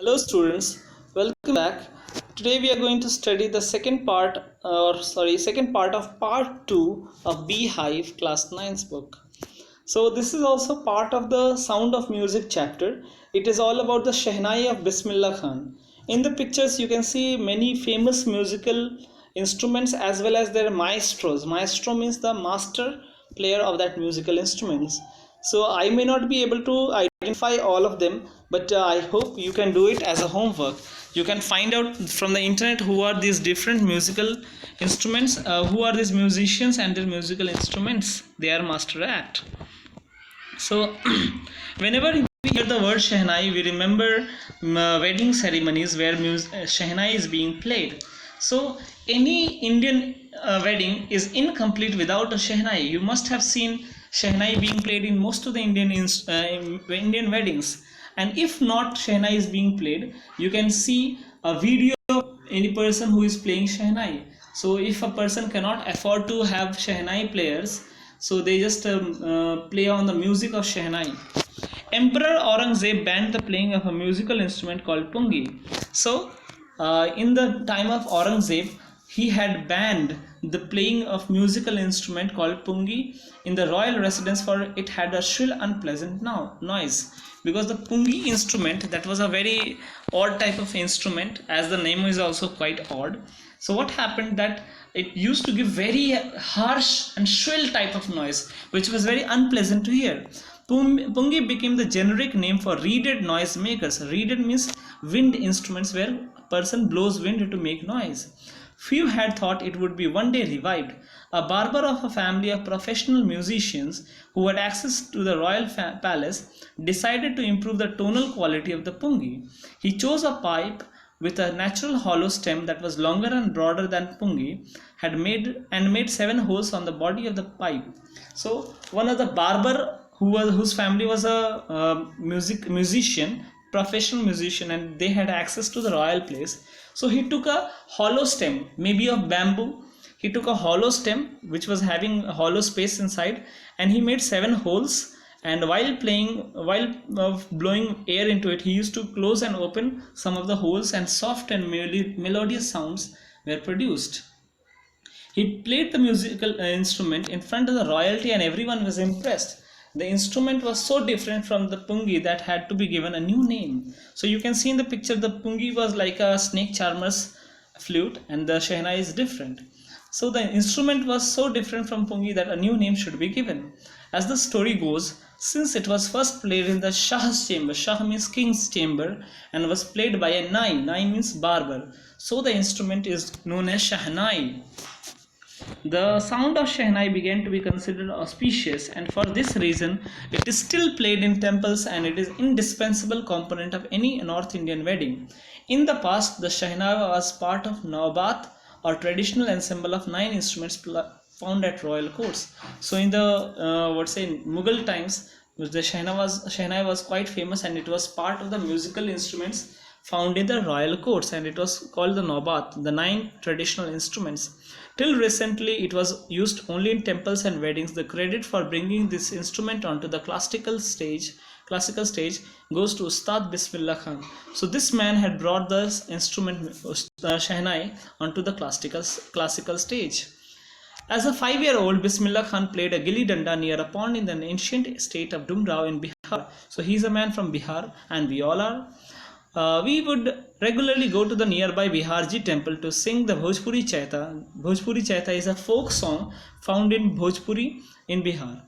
Hello students, welcome back. Today we are going to study the second part of part 2 of Beehive class 9's book. So this is also part of the Sound of Music chapter. It is all about the Shehnai of Bismillah Khan. In the pictures you can see many famous musical instruments as well as their maestros. Maestro means the master player of that musical instruments. So I may not be able to identify all of them, but I hope you can do it as a homework. You can find out from the internet who are these different musical instruments, who are these musicians and their musical instruments they are master at. So whenever we hear the word Shehnai, we remember wedding ceremonies where Shehnai is being played. So any Indian wedding is incomplete without a Shehnai. You must have seen Shehnai being played in most of the Indian weddings. And if not Shehnai is being played, you can see a video of any person who is playing Shehnai. So if a person cannot afford to have Shehnai players, so they just play on the music of Shehnai. Emperor Aurangzeb banned the playing of a musical instrument called pungi. So in the time of Aurangzeb, he had banned the playing of musical instrument called pungi in the royal residence, for it had a shrill unpleasant noise. Because the pungi instrument, that was a very odd type of instrument, as the name is also quite odd. So what happened that it used to give very harsh and shrill type of noise, which was very unpleasant to hear. Pungi became the generic name for reeded noise makers. Reeded means wind instruments where a person blows wind to make noise. Few had thought it would be one day revived. A barber of a family of professional musicians who had access to the royal palace decided to improve the tonal quality of the pungi. He chose a pipe with a natural hollow stem that was longer and broader than pungi made 7 holes on the body of the pipe. So one of the barber whose family was a professional musician, and they had access to the royal place. So he took a hollow stem, maybe of bamboo. He took a hollow stem which was having a hollow space inside, and he made 7 holes. And while blowing air into it, he used to close and open some of the holes, and soft and melodious sounds were produced. He played the musical instrument in front of the royalty, and everyone was impressed. The instrument was so different from the pungi that had to be given a new name. So you can see in the picture, the pungi was like a snake charmer's flute, and the Shehnai is different. So the instrument was so different from pungi that a new name should be given. As the story goes, since it was first played in the Shah's chamber, Shah means king's chamber, and was played by a Nai, Nai means barber, so the instrument is known as Shehnai. The sound of Shehnai began to be considered auspicious, and for this reason it is still played in temples, and it is an indispensable component of any North Indian wedding. In the past, the Shehnai was part of Naubat, or traditional ensemble of 9 instruments found at royal courts. So in the Mughal times, the Shehnai was quite famous, and it was part of the musical instruments found in the royal courts, and it was called the Naubat, the 9 traditional instruments. Till recently, it was used only in temples and weddings. The credit for bringing this instrument onto the classical stage goes to Ustad Bismillah Khan. So this man had brought the instrument Shehnai onto the classical stage. As a 5-year-old, Bismillah Khan played a gilli danda near a pond in the ancient state of Dumrao in Bihar. So he is a man from Bihar, and we all are. We would regularly go to the nearby Biharji temple to sing the Bhojpuri Chaita. Bhojpuri Chaita is a folk song found in Bhojpuri in Bihar,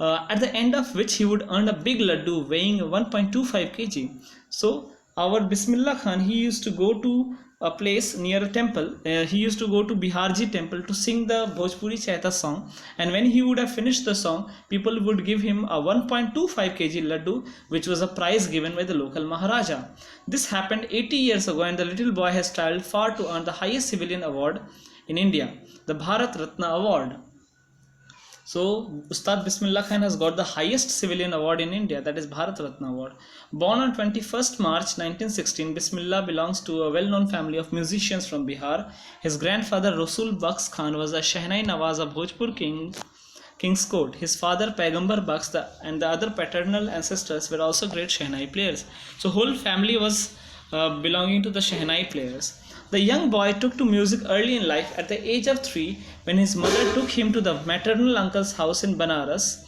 at the end of which he would earn a big laddu weighing 1.25 kg. So our Bismillah Khan, he used to go to a place near a temple. He used to go to Biharji temple to sing the Bhojpuri Chaita song, and when he would have finished the song, people would give him a 1.25 kg laddu, which was a prize given by the local Maharaja. This happened 80 years ago, and the little boy has traveled far to earn the highest civilian award in India, the Bharat Ratna Award. So Ustad Bismillah Khan has got the highest civilian award in India, that is Bharat Ratna Award. Born on 21st March 1916, Bismillah belongs to a well-known family of musicians from Bihar. His grandfather Rasul Baks Khan was a Shehnai Nawaz of Bhojpur King's Court. His father Paigambar Baks and the other paternal ancestors were also great Shehnai players. So whole family was belonging to the Shehnai players. The young boy took to music early in life at the age of 3 when his mother took him to the maternal uncle's house in Banaras.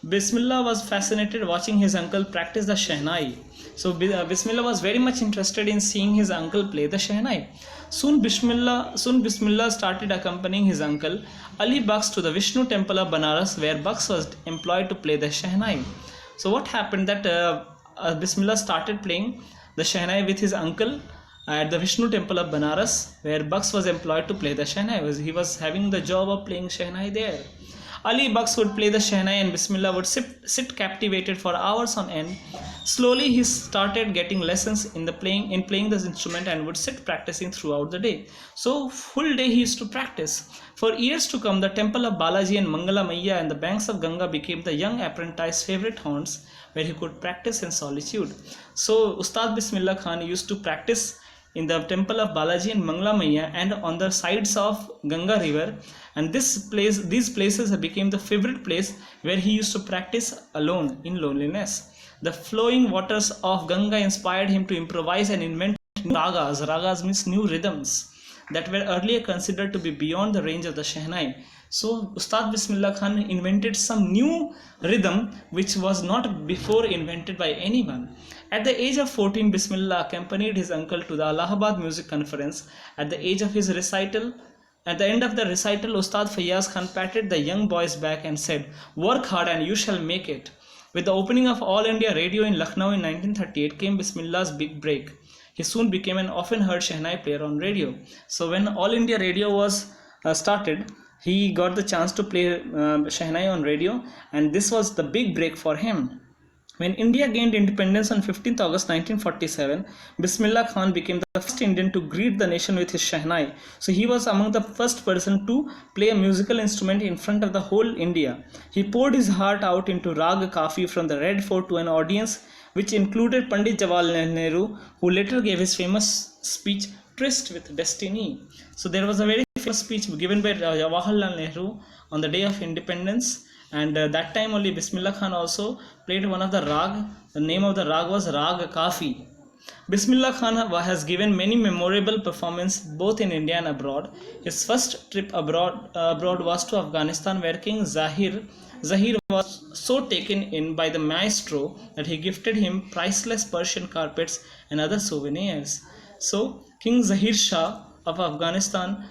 Bismillah was fascinated watching his uncle practice the Shehnai. So Bismillah was very much interested in seeing his uncle play the Shehnai. Soon Bismillah started accompanying his uncle Ali Bux to the Vishnu temple of Banaras where Bux was employed to play the Shehnai. So what happened that Bismillah started playing the Shehnai with his uncle at the Vishnu temple of Banaras where Bux was employed to play the Shehnai. He was having the job of playing Shehnai there. Ali Bux would play the Shehnai and Bismillah would sit captivated for hours on end. Slowly he started getting lessons in playing this instrument and would sit practicing throughout the day. So full day he used to practice. For years to come, the temple of Balaji and Mangala Maiya and the banks of Ganga became the young apprentice's favorite haunts where he could practice in solitude. So Ustad Bismillah Khan used to practice in the temple of Balaji and Mangala Maiya and on the sides of Ganga river, and these places became the favorite place where he used to practice alone in loneliness. The flowing waters of Ganga inspired him to improvise and invent ragas. Ragas means new rhythms that were earlier considered to be beyond the range of the Shehnai. So Ustad Bismillah Khan invented some new rhythm which was not before invented by anyone. At the age of 14, Bismillah accompanied his uncle to the Allahabad Music Conference. At the end of the recital, Ustad Fayyaz Khan patted the young boy's back and said, "Work hard and you shall make it." With the opening of All India Radio in Lucknow in 1938 came Bismillah's big break. He soon became an often heard Shehnai player on radio. So when All India Radio was started, he got the chance to play Shehnai on radio, and this was the big break for him. When India gained independence on 15th August 1947, Bismillah Khan became the first Indian to greet the nation with his Shehnai. So he was among the first person to play a musical instrument in front of the whole India. He poured his heart out into Rag Kafi from the Red Fort to an audience which included Pandit Jawaharlal Nehru, who later gave his famous speech Tryst with Destiny. So there was a very famous speech given by Jawaharlal Nehru on the day of independence. And that time only Bismillah Khan also played one of the rag. The name of the rag was Rag Kafi. Bismillah Khan has given many memorable performances both in India and abroad. His first trip abroad was to Afghanistan, where King Zahir was so taken in by the maestro that he gifted him priceless Persian carpets and other souvenirs. So King Zahir Shah of Afghanistan,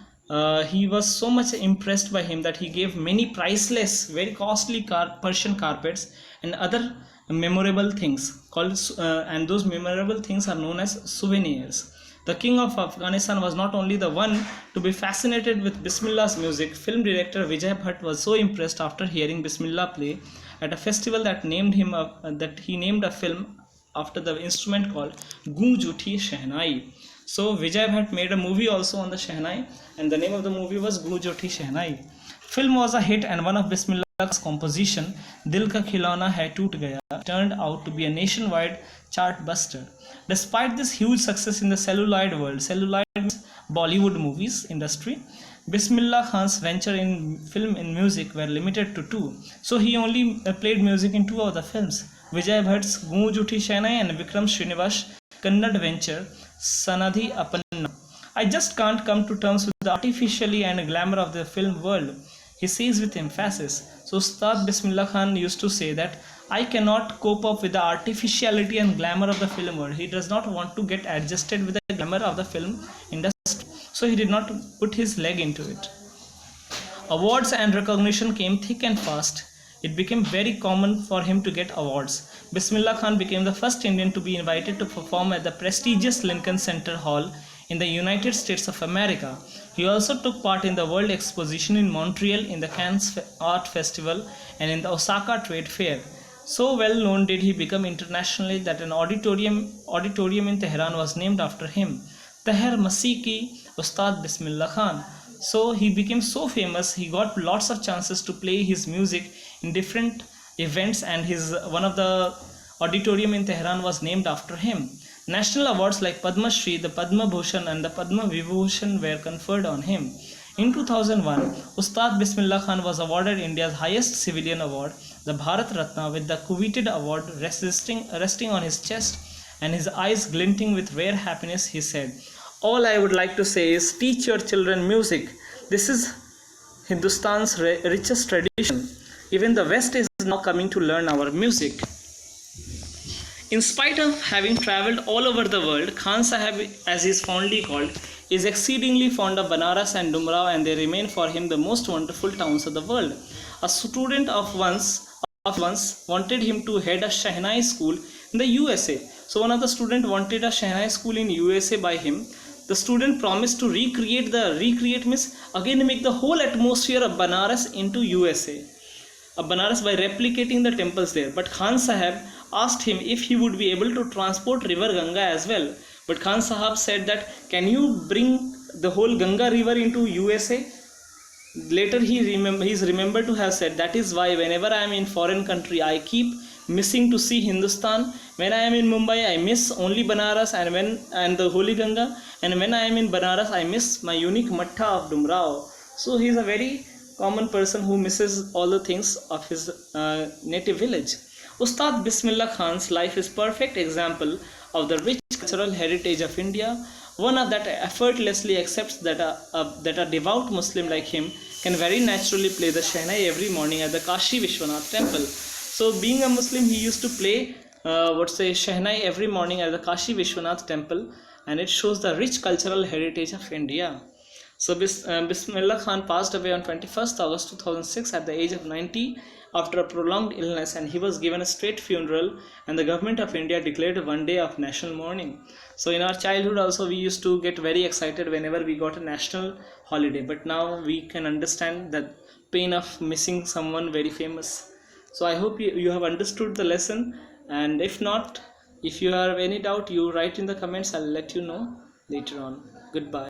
he was so much impressed by him that he gave many priceless, very costly Persian carpets and other memorable things and those memorable things are known as souvenirs. The king of Afghanistan was not only the one to be fascinated with Bismillah's music. Film director Vijay Bhatt was so impressed after hearing Bismillah play at a festival that he named a film after the instrument called Goonj Uthi Shehnai. So Vijay Bhatt made a movie also on the Shehnai, and the name of the movie was Goonj Uthi Shehnai. Film was a hit, and one of Bismillah's composition, Dil Ka Khilona Hai Toot Gaya, turned out to be a nationwide chart buster. Despite this huge success in the celluloid world, celluloid means Bollywood movies industry, Bismillah Khan's venture in film and music were limited to two. So he only played music in two of the films, Vijay Bhatt's Goonj Uthi Shehnai and Vikram Srinivas' Kannada venture Sanadhi Apanna. I just can't come to terms with the artificiality and glamour of the film world, he says with emphasis. So Ustad Bismillah Khan used to say that I cannot cope up with the artificiality and glamour of the film world. He does not want to get adjusted with the glamour of the film industry, so he did not put his leg into it. Awards and recognition came thick and fast. It became very common for him to get awards. Bismillah Khan became the first Indian to be invited to perform at the prestigious Lincoln Center Hall in the United States of America. He also took part in the World Exposition in Montreal, in the Cannes Art Festival, and in the Osaka Trade Fair. So well known did he become internationally that an auditorium in Tehran was named after him, Teher Masih Ki Ustad Bismillah Khan. So he became so famous, he got lots of chances to play his music in different events, and one of the auditorium in Tehran was named after him. National awards like Padma Shri, the Padma Bhushan and the Padma Vibhushan were conferred on him. In 2001, Ustad Bismillah Khan was awarded India's highest civilian award, the Bharat Ratna, with the coveted award resting on his chest and his eyes glinting with rare happiness, he said, "All I would like to say is teach your children music. This is Hindustan's richest tradition. Even the West is now coming to learn our music." In spite of having travelled all over the world, Khan Sahib, as he is fondly called, is exceedingly fond of Banaras and Dumrao, and they remain for him the most wonderful towns of the world. A student of once wanted him to head a Shehnai school in the USA. So one of the students wanted a Shehnai school in USA by him. The student promised to recreate means again make the whole atmosphere of Banaras into USA. Banaras by replicating the temples there. But Khan Sahib asked him if he would be able to transport river Ganga as well. But Khan Sahib said that, "Can you bring the whole Ganga river into USA?" Later he is remembered to have said, "That is why whenever I am in foreign country, I keep missing to see Hindustan. When I am in Mumbai, I miss only Banaras and the Holy Ganga. And when I am in Banaras, I miss my unique Matta of Dumrao." So he is a very common person who misses all the things of his native village. Ustad Bismillah Khan's life is perfect example of the rich cultural heritage of India, one of that effortlessly accepts that a devout Muslim like him can very naturally play the Shehnai every morning at the Kashi Vishwanath temple. So being a Muslim, he used to play Shehnai every morning at the Kashi Vishwanath temple, and it shows the rich cultural heritage of India. So Bismillah Khan passed away on 21st August 2006 at the age of 90 after a prolonged illness, and he was given a state funeral, and the government of India declared one day of national mourning. So in our childhood also we used to get very excited whenever we got a national holiday, but now we can understand the pain of missing someone very famous. So I hope you have understood the lesson, and if not, if you have any doubt, you write in the comments. I'll let you know later on. Goodbye.